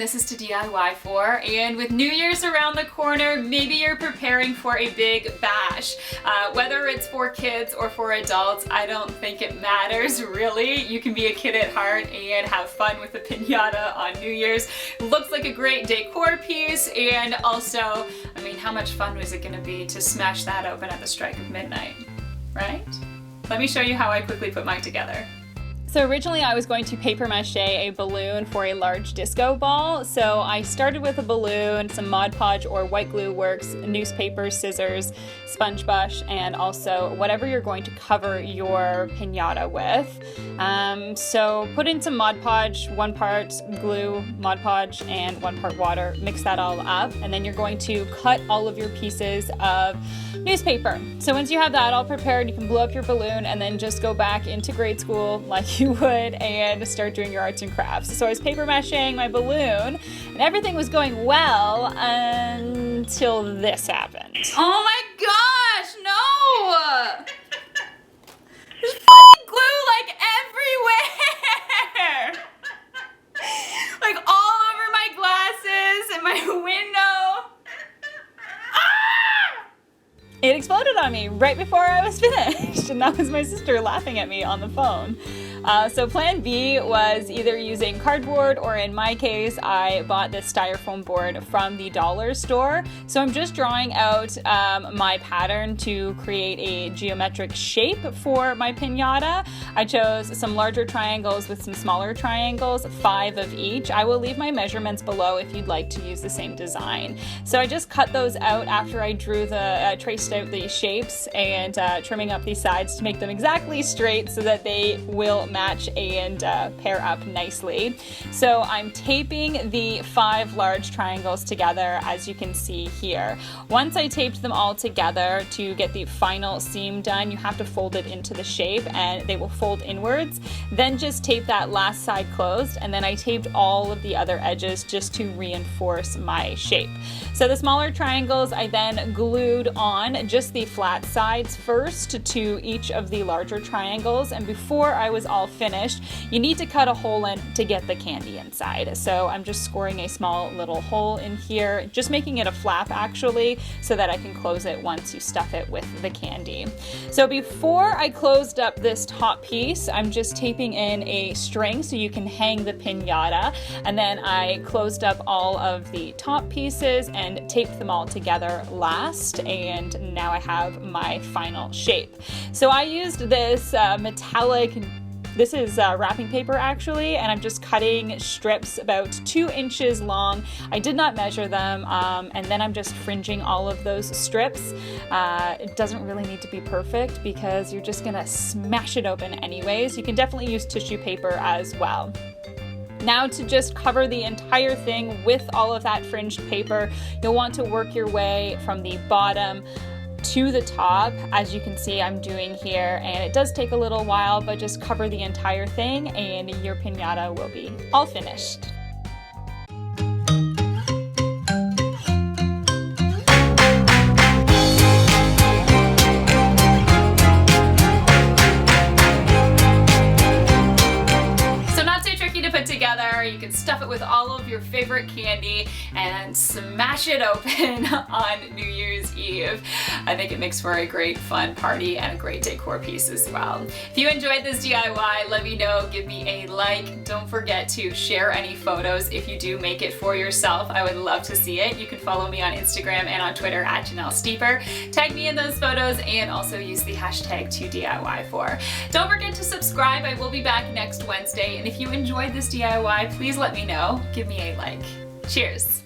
this is toDIYfor, and with New Year's around the corner, maybe you're preparing for a big bash. Whether it's for kids or for adults, I don't think it matters really. You can be a kid at heart and have fun with a piñata on New Year's. Looks like a great decor piece, and also, I mean, how much fun was it going to be to smash that open at the strike of midnight, right? Let me show you how I quickly put mine together. So originally I was going to paper mache a balloon for a large disco ball. So I started with a balloon, some Mod Podge or white glue works, newspaper, scissors, sponge brush, and also whatever you're going to cover your piñata with. So put in some Mod Podge, 1 part glue, Mod Podge, and 1 part water. Mix that all up, and then you're going to cut all of your pieces of newspaper. So once you have that all prepared, you can blow up your balloon and then just go back into grade school like you would and start doing your arts and crafts. So I was paper macheing my balloon and everything was going well until this happened. Oh my gosh, no! There's fucking glue like everywhere! Like all over my glasses and my window. It exploded on me right before I was finished, and that was my sister laughing at me on the phone. So plan B was either using cardboard, or in my case, I bought this styrofoam board from the dollar store. So I'm just drawing out my pattern to create a geometric shape for my piñata. I chose some larger triangles with some smaller triangles, 5 of each. I will leave my measurements below if you'd like to use the same design. So I just cut those out after I drew traced out the shapes and trimming up these sides to make them exactly straight so that they will match and pair up nicely. So I'm taping the 5 large triangles together, as you can see here. Once I taped them all together to get the final seam done, you have to fold it into the shape and they will fold inwards. Then just tape that last side closed, and then I taped all of the other edges just to reinforce my shape. So the smaller triangles I then glued on just the flat sides first to each of the larger triangles, and before I was all finished, you need to cut a hole in to get the candy inside. So I'm just scoring a small little hole in here, just making it a flap actually, so that I can close it once you stuff it with the candy. So before I closed up this top piece, I'm just taping in a string so you can hang the piñata, and then I closed up all of the top pieces and taped them all together last, and now I have my final shape. So I used this metallic, this is wrapping paper actually, and I'm just cutting strips about 2 inches long. I did not measure them, and then I'm just fringing all of those strips. It doesn't really need to be perfect because you're just gonna smash it open anyways. You can definitely use tissue paper as well. Now to just cover the entire thing with all of that fringed paper, you'll want to work your way from the bottom to the top, as you can see I'm doing here, and it does take a little while, but just cover the entire thing and your piñata will be all finished. Together, you can stuff it with all of your favorite candy and smash it open on New Year's Eve. I think it makes for a great fun party and a great decor piece as well. If you enjoyed this DIY, let me know, give me a like. Don't forget to share any photos if you do make it for yourself. I would love to see it. You can follow me on Instagram and on Twitter at @JanelleSteeper. Tag me in those photos and also use the hashtag toDIYfor. Don't forget to subscribe. I will be back next Wednesday, and if you enjoyed this DIY, please let me know. Give me a like. Cheers!